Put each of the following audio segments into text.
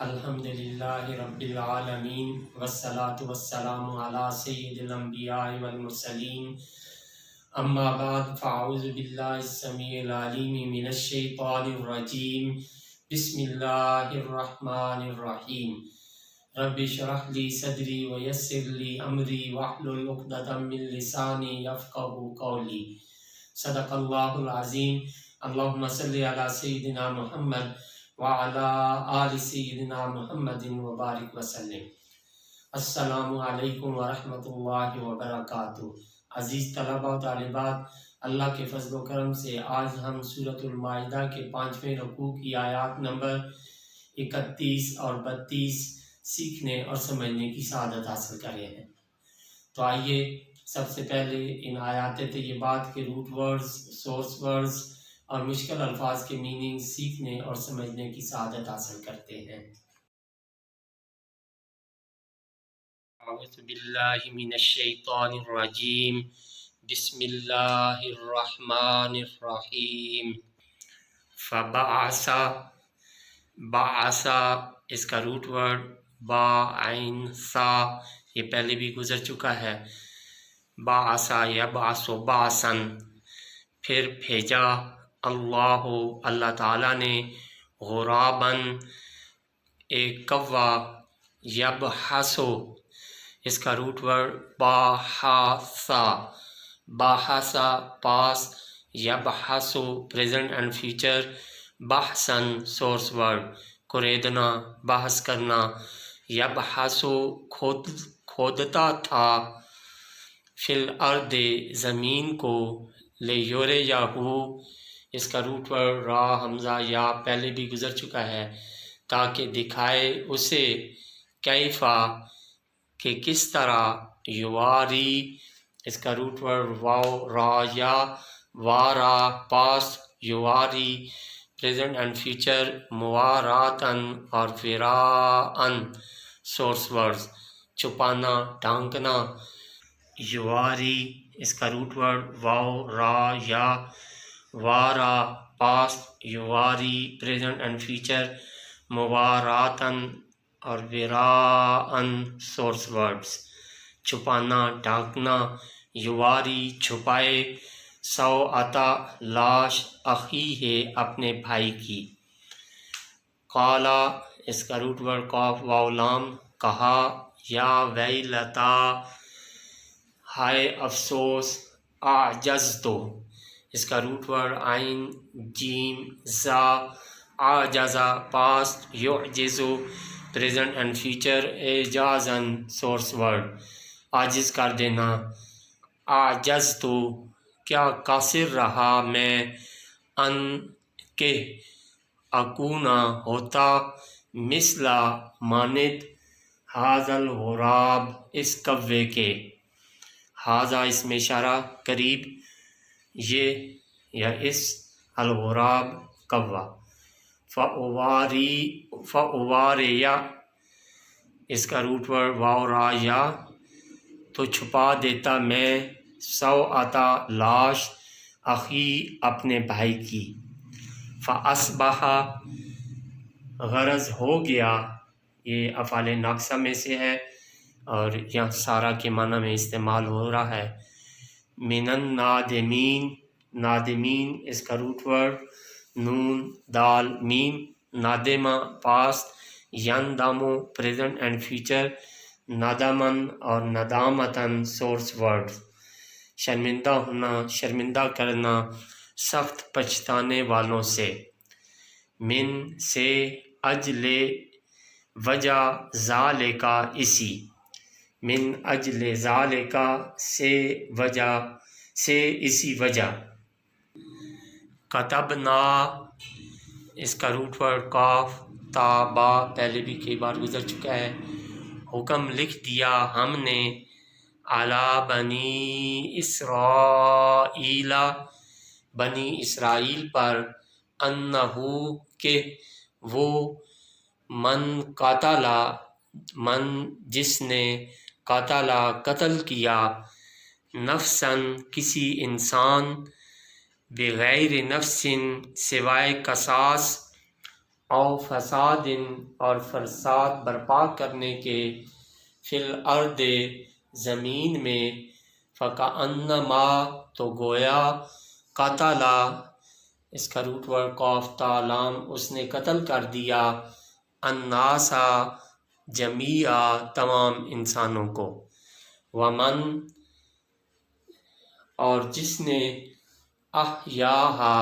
الحمدللہ رب العالمین والصلاة والسلام علی سید الانبیاء والمرسلین اما بعد فاعوذ باللہ السمیع العلیم من الشیطان الرجیم بسم اللہ الرحمن الرحیم رب اشرح لی صدری ویسر لی امری واحلل عقدۃ من لسانی یفقہوا قولی صدق اللہ العظیم اللہم صلی علی سیدنا محمد وعلی آل سیدنا محمد وبارک وسلم۔ السلام علیکم ورحمۃ اللہ وبرکاتہ۔ عزیز طلبہ و طالبات، اللہ کے فضل و کرم سے آج ہم سورۃ المائدہ کے 5ویں رکوع کی آیات نمبر 31 اور 32 سیکھنے اور سمجھنے کی سعادت حاصل کر رہے ہیں۔ تو آئیے سب سے پہلے ان آیات طیبات کے روٹ ورڈز، سورس ورڈز اور مشکل الفاظ کے میننگ سیکھنے اور سمجھنے کی سعادت حاصل کرتے ہیں۔ اعوذ باللہ من الشیطان الرجیم، بسم اللہ الرحمن الرحیم۔ فبعثا، بعثا اس کا روٹ ورڈ با عین سا، یہ پہلے بھی گزر چکا ہے۔ بعثا یبعث بعثاً، پھر بھیجا اللہ تعالیٰ نے غراباً ایک کوا، یبحثو اس کا روٹ ورڈ باحثا، باحثا پاس، یبحثو پریزنٹ اینڈ فیوچر، بحثاً سورس ورڈ کریدنا، بحث کرنا، یبحثو کھودتا تھا، فی الارض زمین کو، لیوریہو اس کا روٹ ورڈ را حمزہ یا پہلے بھی گزر چکا ہے، تاکہ دکھائے اسے، کیفا کہ کس طرح، یواری اس کا روٹ ورڈ واو را یا، وارا پاس، یواری پریزنٹ اینڈ فیوچر، مواراتن اور فراءن سورس ورڈز چھپانا، ڈھانکنا، یواری اس کا روٹ ورڈ واو را یا، وارا پاس، یواری پریزنٹ اینڈ فیوچر، مواراتن اور وراءن سورس ورڈز چھپانا، ڈھانکنا، یواری چھپائے، سوءتا لاش، اخی ہے اپنے بھائی کی، قالا اس کا روٹ ورڈ قاف واو لام کہا، یا ویلتا ہائے افسوس، اعجزتو اس کا روٹ ورڈ عین جیم زا، اعجزا پاسٹ، یعجزو پریزنٹ اینڈ فیوچر، اعجازاً سورس ورڈ عاجز کر دینا، اعجزتو کیا قاصر رہا میں، ان کہ اکونا ہوتا، مثلا مانند، ھذا الغراب اس کوے کے، ھذا اس میں اشارہ قریب، یہ یا اس، الغراب کوا، فاواریا اس کا روٹ ورڈ واو را یا، تو چھپا دیتا میں، سوءتا لاش، اخی اپنے بھائی کی، فاصبح غرض ہو گیا، یہ افعال ناقصہ میں سے ہے اور یہاں سارا کے معنی میں استعمال ہو رہا ہے، من النادمین، نادمین اس کا روٹ ورڈ نون دال میم، نادمہ پاسٹ، یندمو پریزنٹ اینڈ فیوچر، ندمن اور ندامتن سورس ورڈ شرمندہ ہونا، شرمندہ کرنا، سخت پچھتانے والوں سے، من سے، اجل وجہ، ذالکا اسی، من اجل ذالکا سے وجہ، سے اسی وجہ، کتبنا اس کا روٹ ورڈ قاف تا با پہلے بھی کئی بار گزر چکا ہے، حکم لکھ دیا ہم نے، علی بنی اسرائیل بنی اسرائیل پر، انہو کہ وہ، من قاتلا من جس نے، قاتلا قتل کیا، نفساً کسی انسان، بغیر نفس سوائے قصاص، او فساد اور فساد برپا کرنے کے فی الارض زمین میں فکأنما تو گویا قتلا اس کا روٹ ورڈ قاف تا لام اس نے قتل کر دیا الناسا جمیعا تمام انسانوں کو ومن اور جس نے احیاہا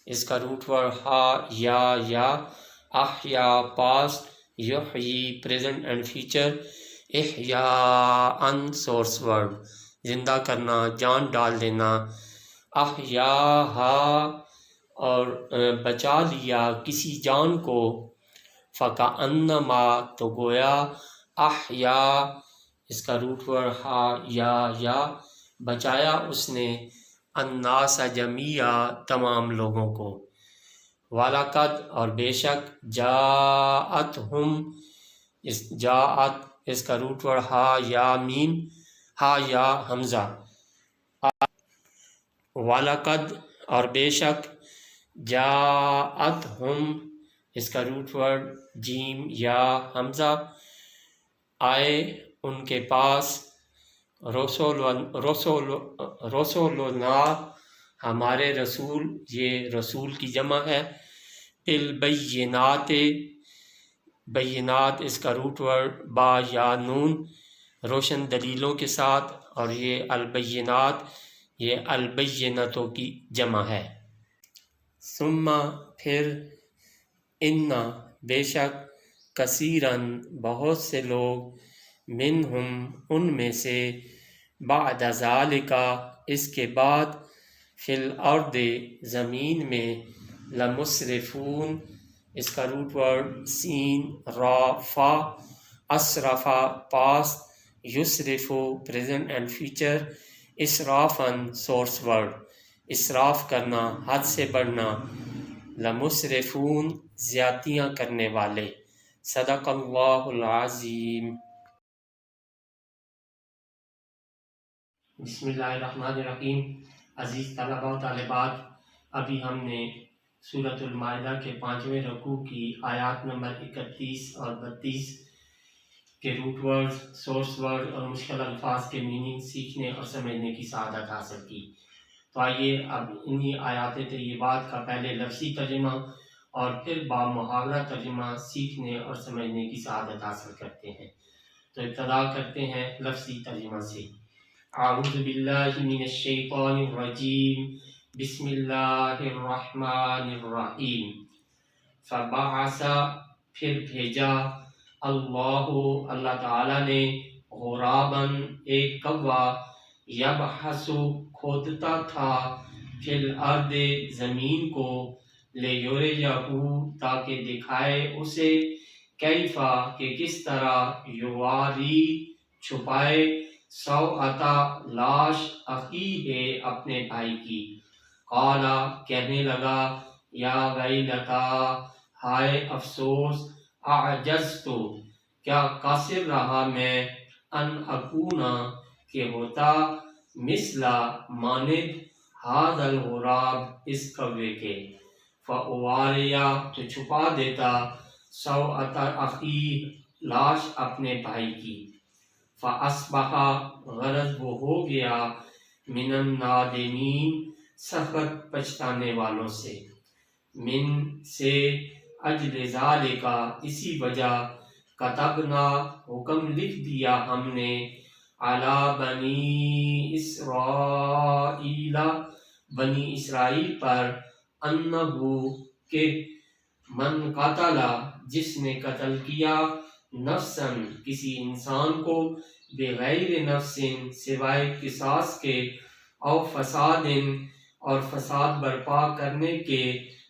اس کا روٹ ورڈ ہا یا احیا پاسٹ یحیی پریزنٹ اینڈ فیوچر احیاء سورس ورڈ زندہ کرنا جان ڈال دینا احیاہا اور بچا لیا کسی جان کو فکأنما تو گویا احیا اس کا روٹ ورڈ ہا یا بچایا اس نے الناس جمیعا تمام لوگوں کو وَلَقَدْ اور بے شک جاءتہم جاءت اس کا روٹ ورڈ ہا یا میم ہا یا حمزہ وَلَقَدْ اور بے شک جاءتہم اس کا روٹ ورڈ جیم یا حمزہ آئے ان کے پاس رسولنا ہمارے رسول یہ رسول کی جمع ہے بالبینات بینات اس کا روٹ ورڈ با یا نون روشن دلیلوں کے ساتھ اور یہ البینات یہ البینتوں کی جمع ہے ثم پھر ان بے شک کثیرن بہت سے لوگ منہم ان میں سے بعد ذالک اس کے بعد فی الارض زمین میں لمسرفون اس کا روٹ ورڈ سین را فا اسرفا پاسٹ یسرفو پریزنٹ اینڈ فیوچر اسرافن سورس ورڈ اسراف کرنا حد سے بڑھنا لمسرفون زیادتیاں کرنے والے صدق اللہ العظیم بسم اللہ الرحمن الرحیم عزیز طلبہ و طالبات ابھی ہم نے سورۃ المائدہ کے 5ویں رکوع کی آیات نمبر 31 اور 32 کے روٹ ورڈ سورس ورڈ اور مشکل الفاظ کے میننگ سیکھنے اور سمجھنے کی سعادت حاصل کی تو آئیے اب انہی آیات طیبات کا پہلے لفظی ترجمہ اور پھر با محاورہ ترجمہ سیکھنے اور سمجھنے کی سعادت حاصل کرتے ہیں تو ابتدا کرتے ہیں لفظی ترجمہ سے اعوذ باللہ من الشیطان الرجیم بسم اللہ الرحمن الرحیم فبعث پھر بھیجا اللہ تعالی نے غراباً ایک کوا یبحث کھودتا تھا فی الارض زمین کو لیریہ تاکہ دکھائے اسے کیفا کہ کس طرح یواری چھپائے سوءتا لاش اخی ہے اپنے بھائی کی قالا کہنے لگا یا ویلتا ہائے افسوس اعجزتو کیا قاصر رہا میں ان اکونا کہ ہوتا مثلا مانند ھذا الغراب اس کوے کے فاواریا تو چھپا دیتا سوءت اخی لاش اپنے بھائی کی فاصبح غرض وہ ہو گیا من النادمین سخت پچھتانے والوں سے من سے اجل ذالک اسی وجہ کتبنا حکم لکھ دیا ہم نے علی بنی اسرائیل بنی اسرائیل پر انہو کہ من قتل جس نے قتل کیا نفسن کسی انسان کو بغیر نفس سوائے قصاص کے او فساد اور فساد برپا کرنے کے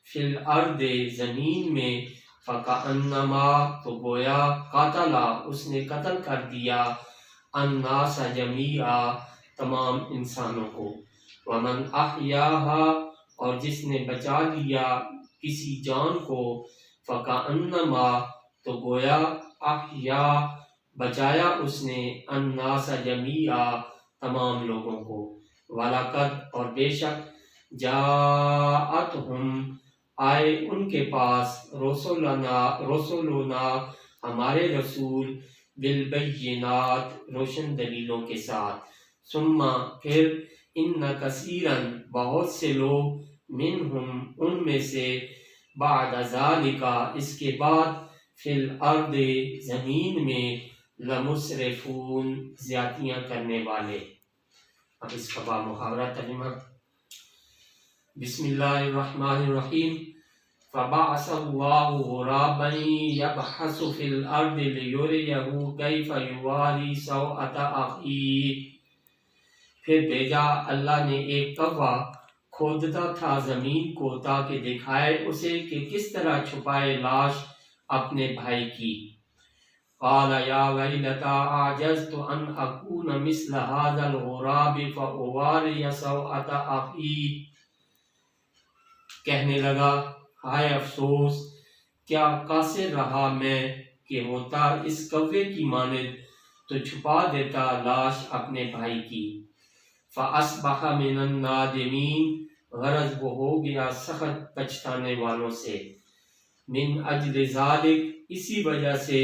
فی الارض زمین میں فکأنما تو گویا قاتلا اس نے قتل کر دیا الناس جمیعا تمام انسانوں کو ومن احیاہا اور جس نے بچا لیا کسی جان کو فکأنما تو گویا احیا بچایا اس نے الناس جمیعا تمام لوگوں کو وَلَقَدْ اور بے شک جاءتہم آئے ان کے پاس رسولنا ہمارے رسول بالبینات روشن دلیلوں کے ساتھ، ثم پھر ان کثیرن بہت سے لوگ منہم ان میں سے بعد ذالک اس کے بعد فی الارض زمین میں لمسرفون زیادتیاں کرنے والے۔ اب اس کا محاورہ ترجمہ۔ بسم اللہ الرحمن الرحیم۔ فبعث اللہ غرابا یبحث فی الارض لیریہ کیف یواری سوءۃ اخیہ، پھر بھیجا اللہ نے ایک کوا کھودتا تھا زمین کو تاکہ دکھائے اسے کہ کس طرح چھپائے لاش اپنے بھائی کی۔ قال یا ویلتی اعجزت ان اکون مثل ھذا الغراب فاواری سوءۃ اخی، کہنے لگا ہائے افسوس، کیا قاصر رہا میں کہ ہوتا اس کوے کی مانند تو چھپا دیتا لاش اپنے بھائی کی۔ فاصبح من النادمین، غرض وہ ہو گیا سخت پچھتانے والوں سے۔ من اجل ذالک، اسی وجہ سے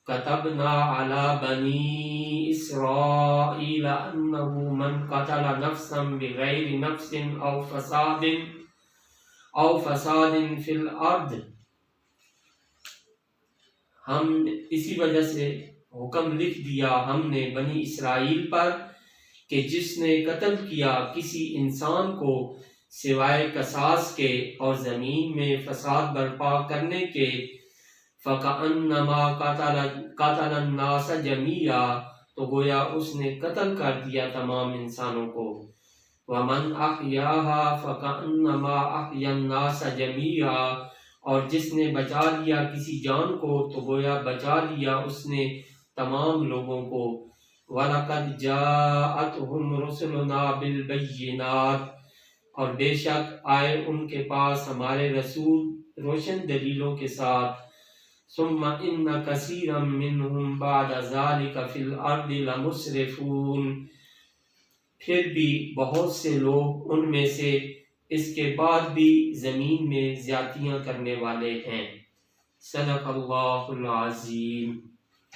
کتبنا علی بنی اسرائیل انہ من قتل نفسا بغیر نفس او فساد فی الارض، ہم اسی وجہ سے حکم لکھ دیا ہم نے بنی اسرائیل پر کہ جس نے قتل کیا کسی انسان کو سوائے قصاص کے اور زمین میں فساد برپا کرنے کے، فَكَأَنَّمَا قَتَلَ النَّاسَ جَمِيعًا، تو گویا اس نے قتل کر دیا تمام انسانوں کو۔ وَمَنْ أَحْيَاهَا فَكَأَنَّمَا أَحْيَا النَّاسَ جَمِيعًا، اور جس نے بچا لیا کسی جان کو تو گویا بچا لیا اس نے تمام لوگوں کو۔ وَلَقَدْ جَاءَتْهُمْ رُسُلُنَا بِالْبَيِّنَاتِ، اور بے شک آئے ان کے پاس ہمارے رسول روشن دلیلوں کے ساتھ۔ ثم ان کثیرا منہم بعد ذلک فی الارض لمسرفون، پھر بھی بہت سے لوگ ان میں سے اس کے بعد بھی زمین میں زیادتیاں کرنے والے ہیں۔ صدق اللہ العظیم۔